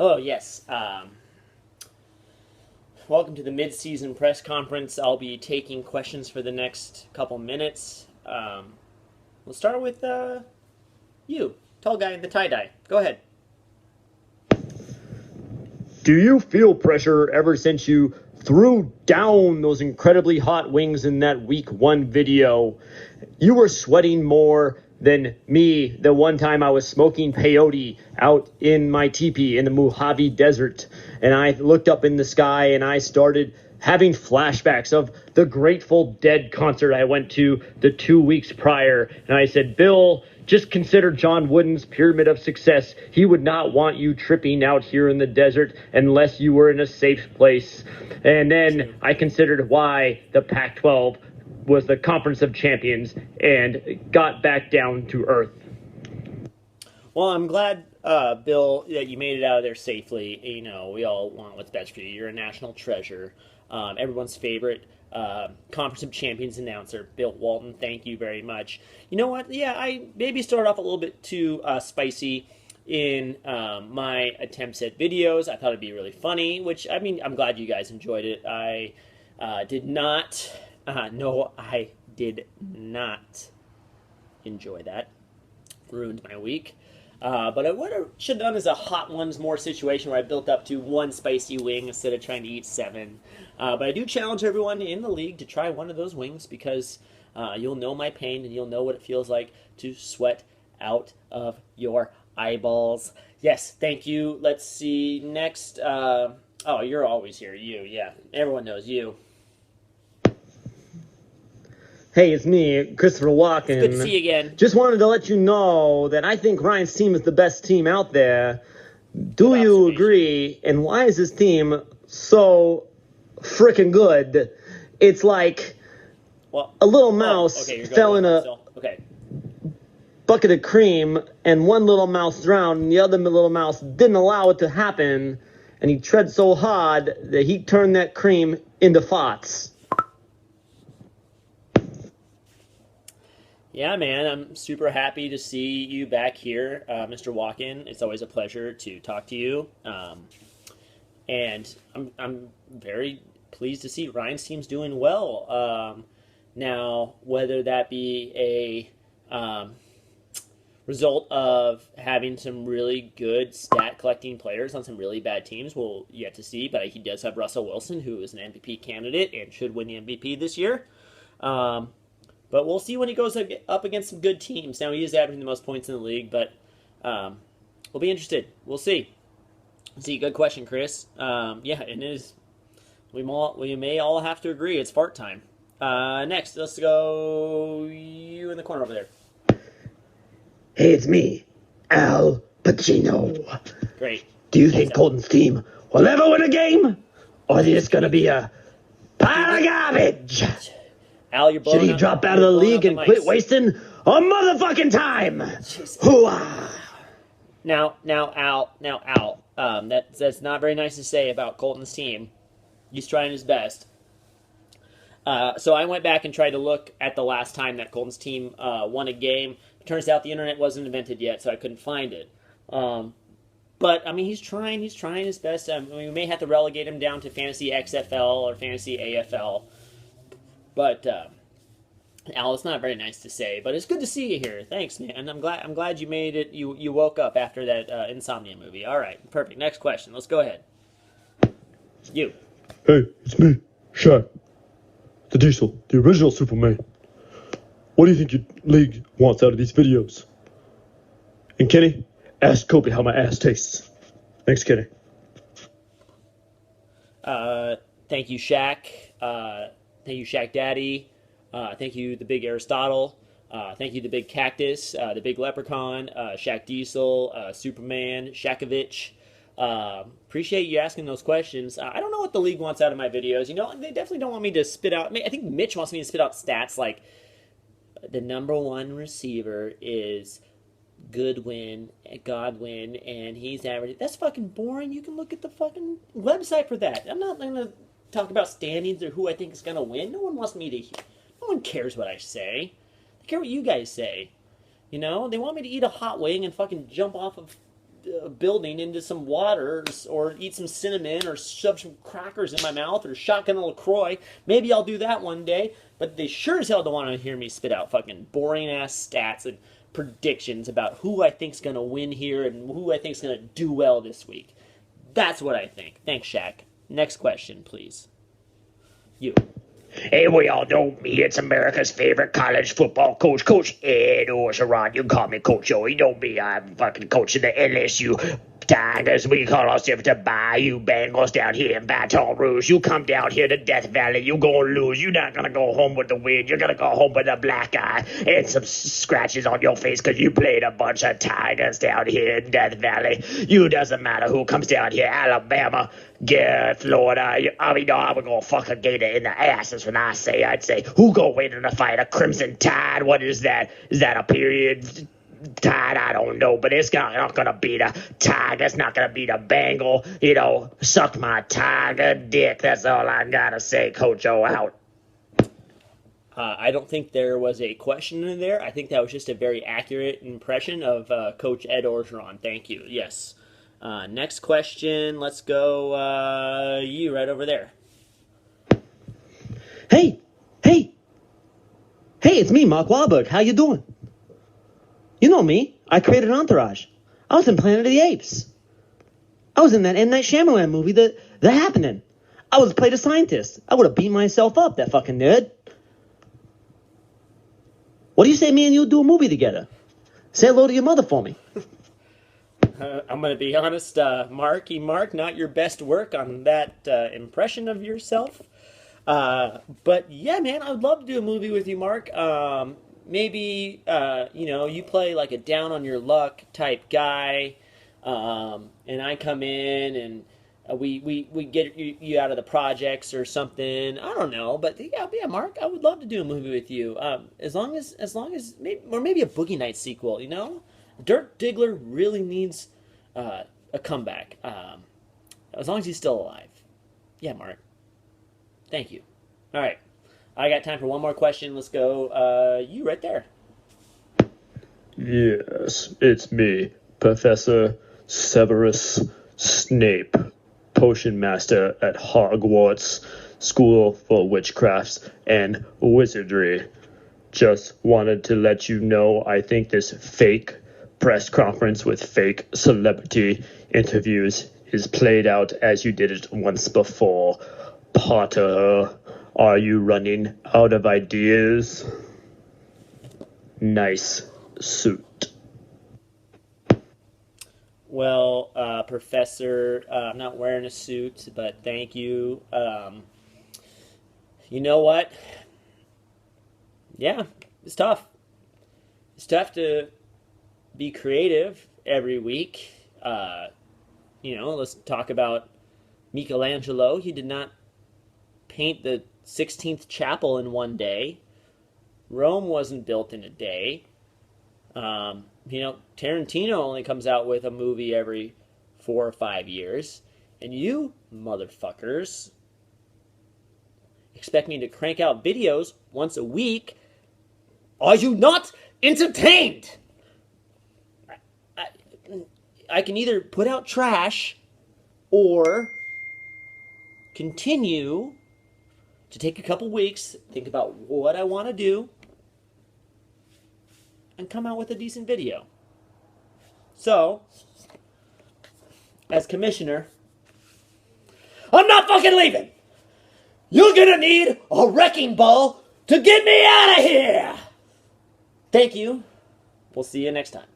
Hello, yes. Welcome to the mid-season press conference. I'll be taking questions for the next couple minutes. We'll start with you, tall guy in the tie-dye. Go ahead. Do you feel pressure ever since you threw down those incredibly hot wings in that week 1 video? You were sweating more than me the one time I was smoking peyote out in my teepee in the Mojave Desert. And I looked up in the sky and I started having flashbacks of the Grateful Dead concert I went to the 2 weeks prior. And I said, Bill, just consider John Wooden's Pyramid of Success. He would not want you tripping out here in the desert unless you were in a safe place. And then I considered why the Pac-12 was the Conference of Champions and got back down to earth. Well, I'm glad, Bill, that you made it out of there safely. You know, we all want what's best for you. You're a national treasure. Everyone's favorite Conference of Champions announcer, Bill Walton. Thank you very much. You know what? Yeah, I maybe started off a little bit too spicy in my attempts at videos. I thought it'd be really funny, which, I mean, I'm glad you guys enjoyed it. I did not... no, I did not enjoy that. Ruined my week. But what I should have done is a hot ones more situation where I built up to 1 spicy wing instead of trying to eat 7. But I do challenge everyone in the league to try one of those wings because you'll know my pain and you'll know what it feels like to sweat out of your eyeballs. Yes, thank you. Let's see. Next. Oh, you're always here. You, yeah. Everyone knows you. Hey, it's me, Christopher Walken. It's good to see you again. Just wanted to let you know that I think Ryan's team is the best team out there. Do you agree? And why is this team so freaking good? It's like a little mouse fell in a bucket of cream, and one little mouse drowned, and the other little mouse didn't allow it to happen, and he tread so hard that he turned that cream into farts. Yeah, man, I'm super happy to see you back here, Mr. Walken. It's always a pleasure to talk to you. And I'm very pleased to see Ryan's team's doing well. Now, whether that be a result of having some really good stat-collecting players on some really bad teams, we'll yet to see. But he does have Russell Wilson, who is an MVP candidate and should win the MVP this year. But we'll see when he goes up against some good teams. Now, he is averaging the most points in the league, but we'll be interested. We'll see. See, good question, Chris. Yeah, it is. We may all have to agree. It's fart time. Next, let's go you in the corner over there. Hey, it's me, Al Pacino. Great. Do you think Colton's team will ever win a game? Or are they just going to be a pile of garbage? Al, you're blowing Should he drop out of the league and quit wasting a motherfucking time? Hooah! Now, Al. That's not very nice to say about Colton's team. He's trying his best. So I went back and tried to look at the last time that Colton's team won a game. It turns out the internet wasn't invented yet, so I couldn't find it. But I mean, he's trying his best. I mean, we may have to relegate him down to Fantasy XFL or Fantasy AFL. But Al, it's not very nice to say, but it's good to see you here. Thanks, man. I'm glad you made it. You woke up after that Insomnia movie. All right, perfect. Next question. Let's go ahead. You. Hey, it's me, Shaq, the Diesel, the original Superman. What do you think your league wants out of these videos? And Kenny, ask Kobe how my ass tastes. Thanks, Kenny. Thank you, Shaq. Thank you, Shaq Daddy. Thank you, the Big Aristotle. Thank you, the Big Cactus, the Big Leprechaun, Shaq Diesel, Superman, Shakovich. Appreciate you asking those questions. I don't know what the league wants out of my videos. You know, they definitely don't want me to spit out... I think Mitch wants me to spit out stats like the number 1 receiver is Godwin, and he's averaging... That's fucking boring. You can look at the fucking website for that. I'm not going to talk about standings or who I think is going to win. No one wants me to... No one cares what I say. They care what you guys say. You know? They want me to eat a hot wing and fucking jump off of building into some water, or eat some cinnamon, or shove some crackers in my mouth, or shotgun a LaCroix. Maybe I'll do that one day, but they sure as hell don't want to hear me spit out fucking boring-ass stats and predictions about who I think's going to win here and who I think's going to do well this week. That's what I think. Thanks, Shaq. Next question, please. You. Hey, we all know me. It's America's favorite college football coach, Coach Ed Orgeron. You can call me Coach O. You know me. I'm fucking coaching the LSU Tigers. We call ourselves the Bayou Bengals down here in Baton Rouge. You come down here to Death Valley, you gonna lose. You're not gonna go home with the win. You're gonna go home with a black eye and some scratches on your face because you played a bunch of Tigers down here in Death Valley. You doesn't matter who comes down here, Alabama, Florida. I mean, no, I would go fuck a gator in the ass. That's what I'd say, who gonna win in a fight? A Crimson Tide? What is that? Is that a period Tide? I don't know, but it's not gonna be the Tiger. It's not gonna be the Bengal. You know, suck my Tiger dick. That's all I gotta say. Coach O out. I don't think there was a question in there. I think that was just a very accurate impression of Coach Ed Orgeron. Thank you. Yes. Next question. Let's go. You right over there. Hey, it's me, Mark Wahlberg. How you doing? You know me. I created Entourage. I was in Planet of the Apes. I was in that M. Night Shyamalan movie, The Happening. I was played a scientist. I would have beat myself up, that fucking nerd. What do you say me and you do a movie together? Say hello to your mother for me. I'm going to be honest, Mark, not your best work on that impression of yourself. But yeah, man, I would love to do a movie with you, Mark. Maybe, you play like a down on your luck type guy, and I come in and we get you out of the projects or something. I don't know, but yeah, Mark, I would love to do a movie with you. As long as maybe a Boogie Nights sequel, you know? Dirk Diggler really needs a comeback. As long as he's still alive. Yeah, Mark. Thank you. All right. I got time for one more question. Let's go. You right there. Yes, it's me, Professor Severus Snape, Potion Master at Hogwarts School for Witchcrafts and Wizardry. Just wanted to let you know I think this fake press conference with fake celebrity interviews is played out as you did it once before. Potter, are you running out of ideas? Nice suit. Well, Professor, I'm not wearing a suit, but thank you. You know what? Yeah, it's tough. It's tough to be creative every week. Let's talk about Michelangelo. He did not paint the 16th chapel in one day. Rome wasn't built in a day. Tarantino only comes out with a movie every 4 or 5 years. And you, motherfuckers, expect me to crank out videos once a week. Are you not entertained? I can either put out trash or continue to take a couple weeks, think about what I want to do, and come out with a decent video. So, as commissioner, I'm not fucking leaving! You're gonna need a wrecking ball to get me out of here! Thank you. We'll see you next time.